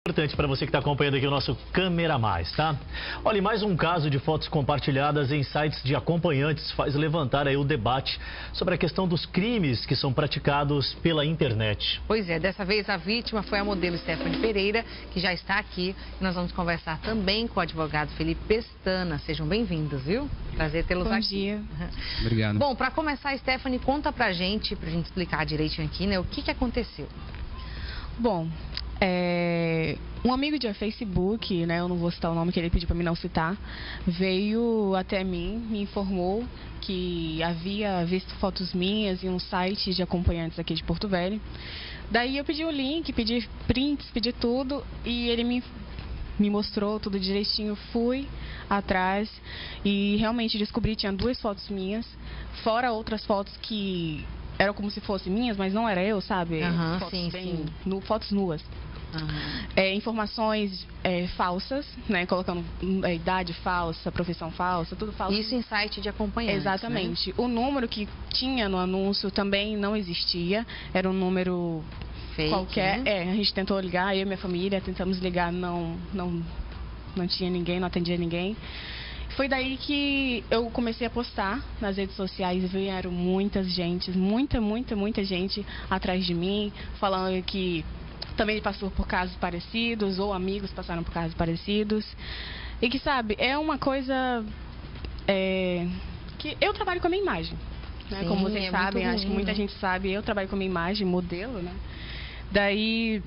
Importante para você que está acompanhando aqui o nosso Câmera Mais, tá? Olha, mais um caso de fotos compartilhadas em sites de acompanhantes faz levantar aí o debate sobre a questão dos crimes que são praticados pela internet. Pois é, dessa vez a vítima foi a modelo Stephanie Pereira, que já está aqui. Nós vamos conversar também com o advogado Felipe Pestana. Sejam bem-vindos, viu? Prazer tê-los aqui. Bom dia. Obrigado. Bom, para começar, Stephanie, conta pra gente explicar direitinho aqui, né, o que aconteceu. Bom, um amigo de Facebook, né, eu não vou citar o nome que ele pediu para mim não citar, veio até mim, me informou que havia visto fotos minhas em um site de acompanhantes aqui de Porto Velho. Daí eu pedi o link, pedi prints, pedi tudo e ele me mostrou tudo direitinho, fui atrás e realmente descobri que tinha 2 fotos minhas, fora outras fotos que eram como se fossem minhas, mas não era eu, sabe? Fotos sim. Fotos nuas. Informações falsas, né? Colocando idade falsa, profissão falsa, tudo falso. Isso em site de acompanhantes. Exatamente. Né? O número que tinha no anúncio também não existia. Era um número fake, qualquer. Né? A gente tentou ligar, eu e minha família tentamos ligar, não tinha ninguém, não atendia ninguém. Foi daí que eu comecei a postar nas redes sociais e vieram muita gente atrás de mim, falando que também passou por casos parecidos ou amigos passaram por casos parecidos. E que, sabe, é uma coisa que eu trabalho com a minha imagem. Né? Sim, como vocês sabem, acho que muita gente sabe, eu trabalho com a minha imagem, modelo, né? Daí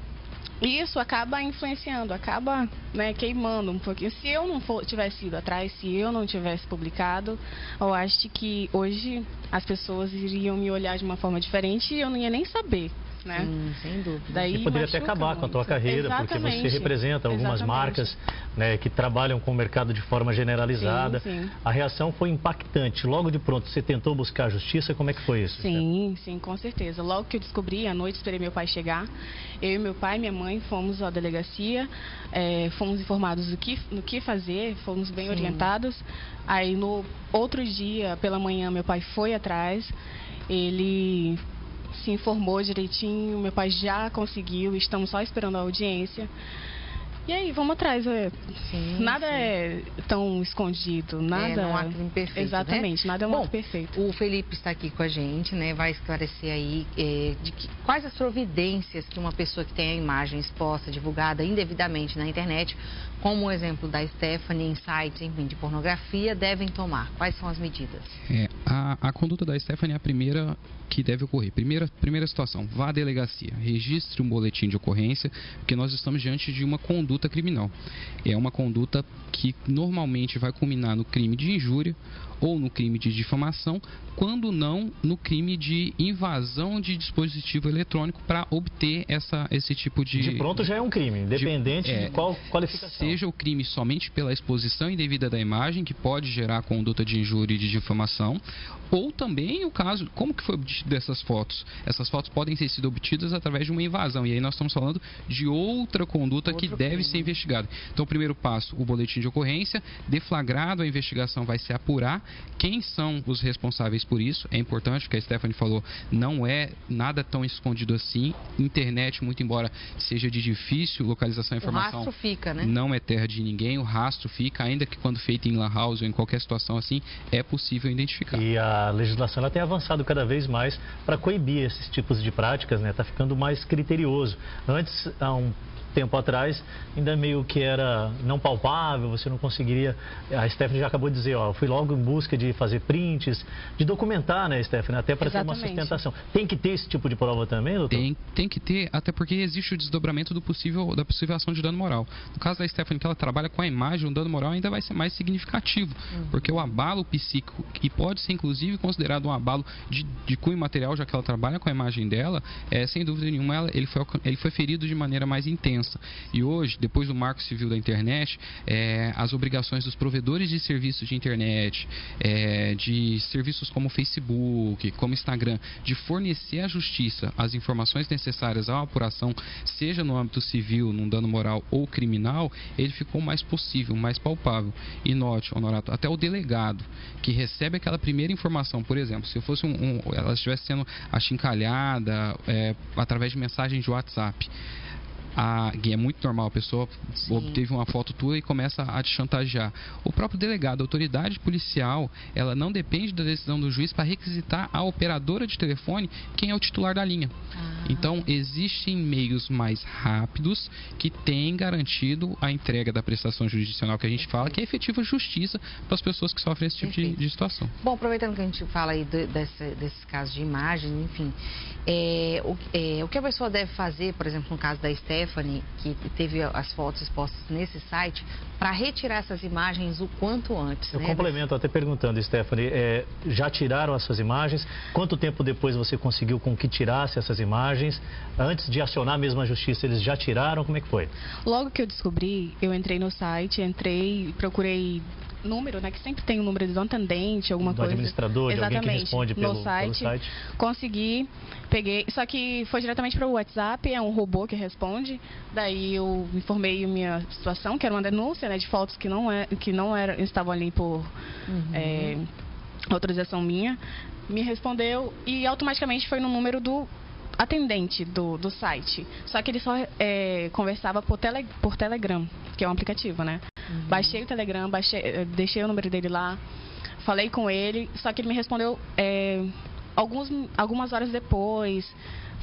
isso acaba influenciando, acaba, né, queimando um pouquinho. Se eu não tivesse ido atrás, se eu não tivesse publicado, eu acho que hoje as pessoas iriam me olhar de uma forma diferente e eu não ia nem saber. Né? Sim, sem dúvida. Daí e poderia até acabar com a tua carreira, porque você representa algumas marcas, né, que trabalham com o mercado de forma generalizada. Sim. A reação foi impactante. Logo de pronto, você tentou buscar a justiça? Como é que foi isso? Sim, com certeza. Logo que eu descobri, à noite esperei meu pai chegar. Eu e meu pai e minha mãe fomos à delegacia, fomos informados no que fazer, fomos bem orientados. Aí no outro dia, pela manhã, meu pai foi atrás, ele se informou direitinho, meu pai já conseguiu, estamos só esperando a audiência. E aí, vamos atrás. Nada é tão escondido, nada... não há crime perfeito, exatamente, né? Nada é um ato perfeito. O Felipe está aqui com a gente, né? Vai esclarecer aí quais as providências que uma pessoa que tem a imagem exposta, divulgada indevidamente na internet, como o exemplo da Stephanie em sites, enfim, de pornografia, devem tomar. Quais são as medidas? A conduta da Stephanie é a primeira que deve ocorrer. Primeira situação, vá à delegacia, registre um boletim de ocorrência, porque nós estamos diante de uma conduta criminal. É uma conduta que normalmente vai culminar no crime de injúria ou no crime de difamação, quando não no crime de invasão de dispositivo eletrônico para obter esse tipo de... De pronto já é um crime, independente de qual qualificação. Seja o crime somente pela exposição indevida da imagem, que pode gerar conduta de injúria e de difamação, ou também o caso, como que foi obtido essas fotos? Essas fotos podem ter sido obtidas através de uma invasão, e aí nós estamos falando de outra conduta que deve ser investigada. Então, o primeiro passo, o boletim de ocorrência, deflagrado, a investigação vai se apurar quem são os responsáveis por isso. É importante, porque a Stephanie falou, não é nada tão escondido assim. Internet, muito embora seja de difícil localização e informação, o rastro fica, né? Não é terra de ninguém, o rastro fica, ainda que quando feito em lan house ou em qualquer situação assim, é possível identificar. E a legislação ela tem avançado cada vez mais para coibir esses tipos de práticas, né? Está ficando mais criterioso. Antes, há um tempo atrás, ainda meio que era não palpável, você não conseguiria... A Stephanie já acabou de dizer, eu fui logo em busca de fazer prints, de documentar, né, Stephanie, até para ter uma sustentação. Tem que ter esse tipo de prova também, doutor? Tem que ter, até porque existe o desdobramento da possível ação de dano moral. No caso da Stephanie, que ela trabalha com a imagem, o dano moral ainda vai ser mais significativo, porque o abalo psíquico, que pode ser inclusive considerado um abalo de cunho material, já que ela trabalha com a imagem dela, sem dúvida nenhuma, ele foi ferido de maneira mais intensa. E hoje, depois do Marco Civil da Internet, as obrigações dos provedores de serviços de internet, de serviços como Facebook, como Instagram, de fornecer à justiça as informações necessárias à apuração, seja no âmbito civil, num dano moral ou criminal, ele ficou mais possível, mais palpável. E note, Honorato, até o delegado que recebe aquela primeira informação, por exemplo, se fosse ela estivesse sendo achincalhada através de mensagem de WhatsApp, é muito normal, a pessoa obteve uma foto tua e começa a te chantagear. O próprio delegado, a autoridade policial, ela não depende da decisão do juiz para requisitar a operadora de telefone quem é o titular da linha. Então, existem meios mais rápidos que têm garantido a entrega da prestação jurisdicional que a gente fala, que é efetiva justiça para as pessoas que sofrem esse tipo de situação. Bom, aproveitando que a gente fala aí desses casos de imagem, enfim, o que a pessoa deve fazer, por exemplo, no caso da Stephanie, que teve as fotos expostas nesse site, para retirar essas imagens o quanto antes? Eu complemento até perguntando, Stephanie, já tiraram essas imagens? Quanto tempo depois você conseguiu com que tirasse essas imagens? Antes de acionar mesmo a justiça, eles já tiraram? Como é que foi? Logo que eu descobri, eu entrei no site, procurei número, né, que sempre tem um número do atendente, alguma coisa. Do administrador, de alguém que responde pelo site. Consegui, peguei, só que foi diretamente para o WhatsApp, é um robô que responde. Daí eu informei a minha situação, que era uma denúncia, né, de fotos que não estavam ali por autorização minha. Me respondeu e automaticamente foi no número do atendente do site. Só que ele só conversava por Telegram, que é um aplicativo, né? Baixei o Telegram, deixei o número dele lá, falei com ele, só que ele me respondeu algumas horas depois.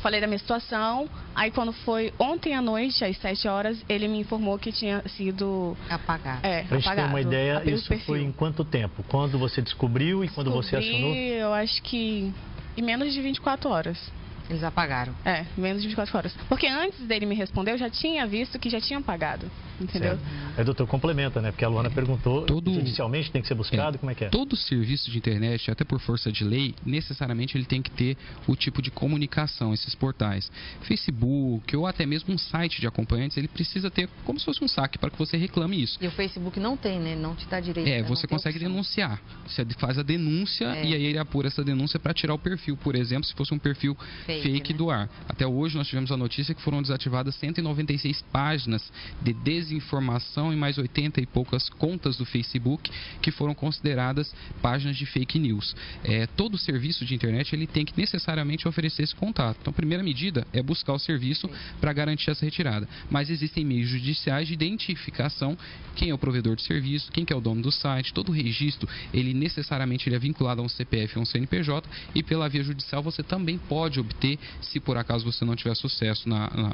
Falei da minha situação, aí quando foi ontem à noite, às 7 horas, ele me informou que tinha sido apagado. Pra gente ter uma ideia, isso foi em quanto tempo? Quando você descobriu e quando você acionou? Eu acho que em menos de 24 horas. Eles apagaram? Menos de 24 horas. Porque antes dele me responder, eu já tinha visto que já tinham apagado. Entendeu? Doutor, complementa, né? Porque a Luana perguntou, judicialmente tem que ser buscado, como é que é? Todo serviço de internet, até por força de lei, necessariamente ele tem que ter o tipo de comunicação, esses portais. Facebook ou até mesmo um site de acompanhantes, ele precisa ter como se fosse um saque para que você reclame isso. E o Facebook não tem, né? Não te dá direito. Você consegue denunciar. Você faz a denúncia e aí ele apura essa denúncia para tirar o perfil, por exemplo, se fosse um perfil fake do ar. Até hoje nós tivemos a notícia que foram desativadas 196 páginas de desinformação e mais 80 e poucas contas do Facebook que foram consideradas páginas de fake news. Todo serviço de internet ele tem que necessariamente oferecer esse contato. Então, a primeira medida é buscar o serviço para garantir essa retirada. Mas existem meios judiciais de identificação, quem é o provedor de serviço, quem que é o dono do site, todo o registro, ele necessariamente é vinculado a um CPF ou um CNPJ e pela via judicial você também pode obter, se por acaso você não tiver sucesso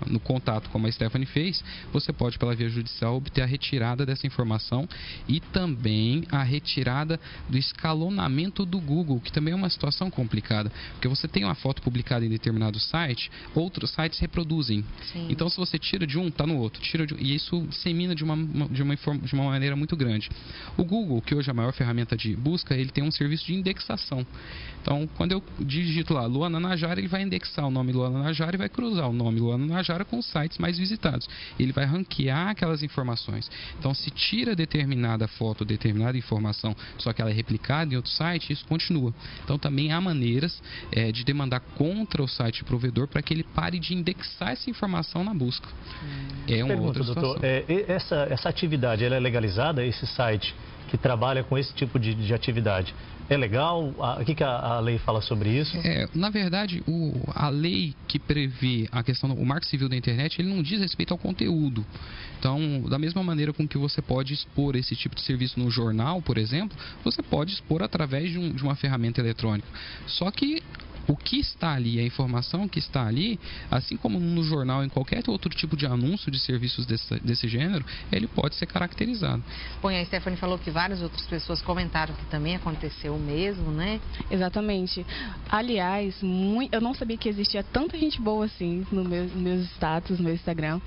no contato como a Stephanie fez, você pode pela via judicial obter a retirada dessa informação e também a retirada do escalonamento do Google, que também é uma situação complicada, porque você tem uma foto publicada em determinado site, outros sites reproduzem. Sim. Então, se você tira de um, está no outro, e isso dissemina de uma maneira muito grande. O Google, que hoje é a maior ferramenta de busca, ele tem um serviço de indexação. Então, quando eu digito lá Luana Najara, ele vai indexar o nome Luana Najara e vai cruzar o nome Luana Najara com os sites mais visitados. Ele vai ranquear aquelas informações. Então, se tira determinada foto, determinada informação, só que ela é replicada em outro site, isso continua. Então, também há maneiras de demandar contra o site provedor para que ele pare de indexar essa informação na busca. É uma outra situação. Doutor, essa atividade, ela é legalizada, esse site que trabalha com esse tipo de atividade? É legal? O que a lei fala sobre isso? Na verdade, a lei que prevê a questão do Marco Civil da internet, ele não diz respeito ao conteúdo. Então, da mesma maneira com que você pode expor esse tipo de serviço no jornal, por exemplo, você pode expor através de uma ferramenta eletrônica. Só que o que está ali, a informação que está ali, assim como no jornal, em qualquer outro tipo de anúncio de serviços desse gênero, ele pode ser caracterizado. Bom, e a Stephanie falou que várias outras pessoas comentaram que também aconteceu o mesmo, né? Exatamente. Aliás, eu não sabia que existia tanta gente boa assim nos meus status, no meu Instagram.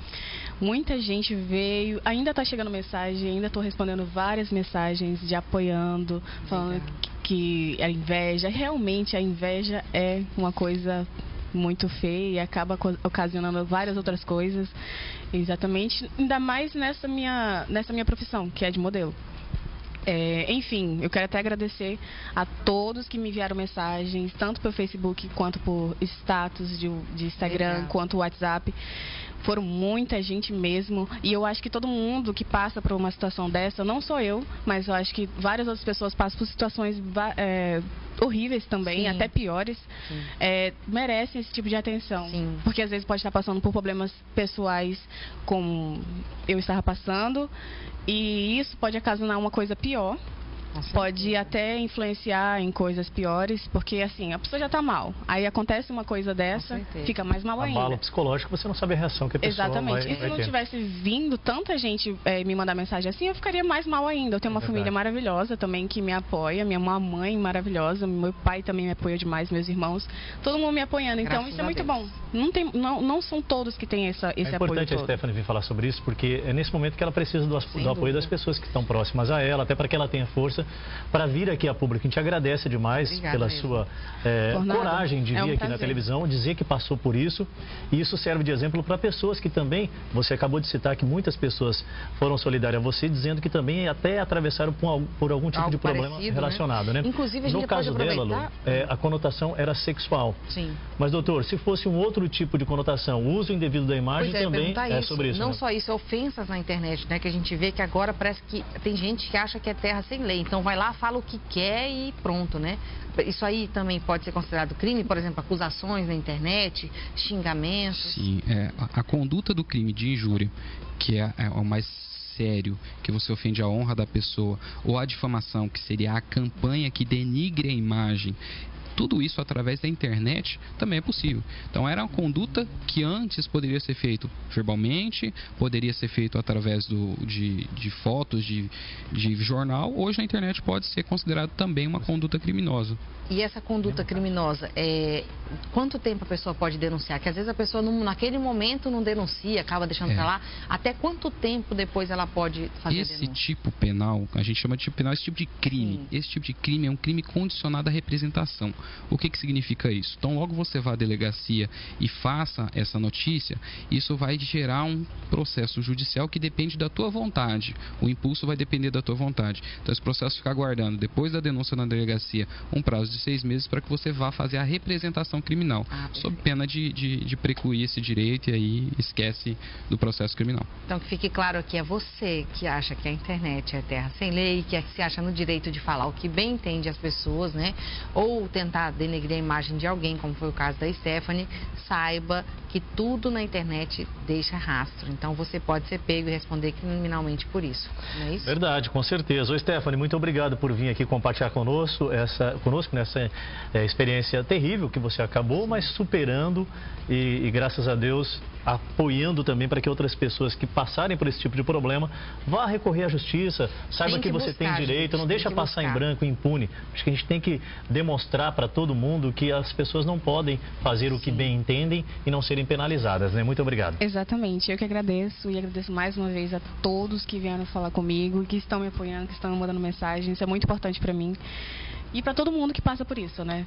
Muita gente veio, ainda está chegando mensagem, ainda estou respondendo várias mensagens de apoiando, falando que a inveja, realmente a inveja é uma coisa muito feia e acaba ocasionando várias outras coisas. Exatamente, ainda mais nessa minha profissão, que é de modelo. Enfim, eu quero até agradecer a todos que me enviaram mensagens, tanto pelo Facebook quanto por status de Instagram, quanto WhatsApp. foram muita gente mesmo. E eu acho que todo mundo que passa por uma situação dessa, não só eu, mas eu acho que várias outras pessoas passam por situações horríveis também, Sim. até piores, merecem esse tipo de atenção. Sim. Porque às vezes pode estar passando por problemas pessoais, como eu estava passando, e isso pode ocasionar uma coisa pior. Pode até influenciar em coisas piores, porque assim, a pessoa já está mal. Aí acontece uma coisa dessa, fica mais mal ainda. Abalo psicológico, você não sabe a reação que a pessoa Exatamente. vai E se não ter. tivesse vindo tanta gente me mandar mensagem assim, eu ficaria mais mal ainda. Eu tenho uma família maravilhosa também que me apoia, minha mãe maravilhosa, meu pai também me apoia demais, meus irmãos, todo mundo me apoiando. Então Graças isso é a muito Deus. bom. Não são todos que têm esse apoio todo. É importante a Stephanie vir falar sobre isso, porque é nesse momento que ela precisa do apoio das pessoas que estão próximas a ela, até para que ela tenha força para vir aqui a público. A gente agradece demais Obrigada pela mesmo. sua coragem de vir aqui na televisão, dizer que passou por isso. E isso serve de exemplo para pessoas que também, você acabou de citar que muitas pessoas foram solidárias a você, dizendo que também até atravessaram por algum tipo Algo de problema parecido, relacionado, né? Inclusive, a gente no caso pode dela, Lu, aproveitar... a conotação era sexual. Sim. Mas, doutor, se fosse um outro tipo de conotação, o uso indevido da imagem também é sobre isso. Não né? só isso, ofensas na internet, né? Que a gente vê que agora parece que tem gente que acha que é terra sem lei. Então vai lá, fala o que quer e pronto, né? Isso aí também pode ser considerado crime, por exemplo, acusações na internet, xingamentos. Sim, a conduta do crime de injúria, que é o mais sério, que você ofende a honra da pessoa, ou a difamação, que seria a campanha que denigre a imagem, tudo isso através da internet também é possível. Então era uma conduta que antes poderia ser feito verbalmente, poderia ser feito através de fotos, de jornal. Hoje na internet pode ser considerado também uma conduta criminosa. E essa conduta criminosa, quanto tempo a pessoa pode denunciar? Que às vezes a pessoa naquele momento não denuncia, acaba deixando pra lá. Até quanto tempo depois ela pode fazer esse denúncia? tipo penal, a gente chama de tipo penal, esse tipo de crime. Sim. Esse tipo de crime é um crime condicionado à representação. O que significa isso? Então, logo você vá à delegacia e faça essa notícia, isso vai gerar um processo judicial que depende da tua vontade. O impulso vai depender da tua vontade. Então, esse processo fica aguardando, depois da denúncia na delegacia, um prazo de 6 meses para que você vá fazer a representação criminal, sob pena de precluir esse direito, e aí esquece do processo criminal. Então, que fique claro aqui, é você que acha que a internet é terra sem lei, que se acha no direito de falar o que bem entende as pessoas, né? Ou tentar denegrir a imagem de alguém, como foi o caso da Stephanie, saiba que tudo na internet deixa rastro. Então, você pode ser pego e responder criminalmente por isso, não é isso? Verdade, com certeza. Ô, Stephanie, muito obrigado por vir aqui compartilhar conosco nessa experiência terrível que você acabou, mas superando e graças a Deus, apoiando também para que outras pessoas que passarem por esse tipo de problema vá recorrer à justiça, saiba que você tem direito, não deixa passar em branco, impune. Acho que a gente tem que demonstrar para todo mundo que as pessoas não podem fazer o que bem entendem e não serem penalizadas, né? Muito obrigado. Exatamente, eu que agradeço e agradeço mais uma vez a todos que vieram falar comigo, que estão me apoiando, que estão me mandando mensagens, isso é muito importante para mim e para todo mundo que passa por isso, né?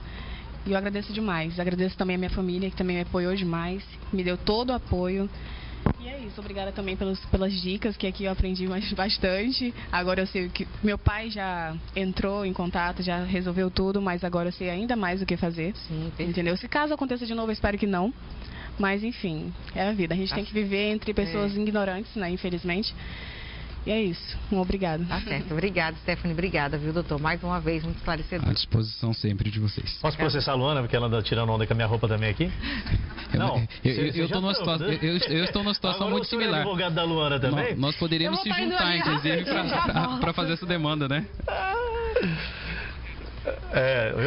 E eu agradeço demais, agradeço também a minha família que também me apoiou demais, me deu todo o apoio. E é isso, obrigada também pelas dicas, que aqui eu aprendi bastante. Agora eu sei que meu pai já entrou em contato, já resolveu tudo, mas agora eu sei ainda mais o que fazer. Sim, entendeu? Se caso aconteça de novo, eu espero que não. Mas enfim, é a vida. A gente tem que viver entre pessoas ignorantes, né? Infelizmente. E é isso. Obrigado. Tá certo. Obrigada, Stephanie. Obrigada, viu, doutor? Mais uma vez, muito esclarecedor. À disposição sempre de vocês. Posso processar a Luana, porque ela anda tirando onda com a minha roupa também aqui? Não. Eu estou numa situação muito similar. É advogado da Luana também? Nós poderíamos se juntar, inclusive, para fazer essa demanda, né?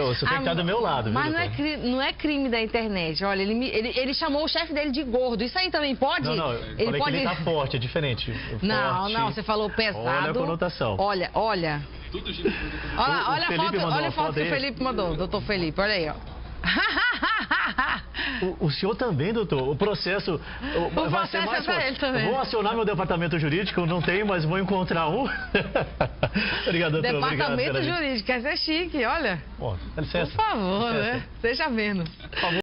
Você tem que estar do meu lado, mas viu, não é crime da internet. Olha, ele chamou o chefe dele de gordo. Isso aí também pode? Não, ele pode... que ele tá forte, é diferente. Não, você falou pesado. Olha a conotação. Olha. Olha a foto que o Felipe mandou, doutor Felipe. Olha aí, ó. O senhor também, doutor? O processo vai ser mais forte. Vou acionar meu departamento jurídico, não tenho, mas vou encontrar um. Obrigado, doutor. Departamento jurídico, quer ser chique, olha. Dá licença. Por favor, né? Seja menos. Por favor.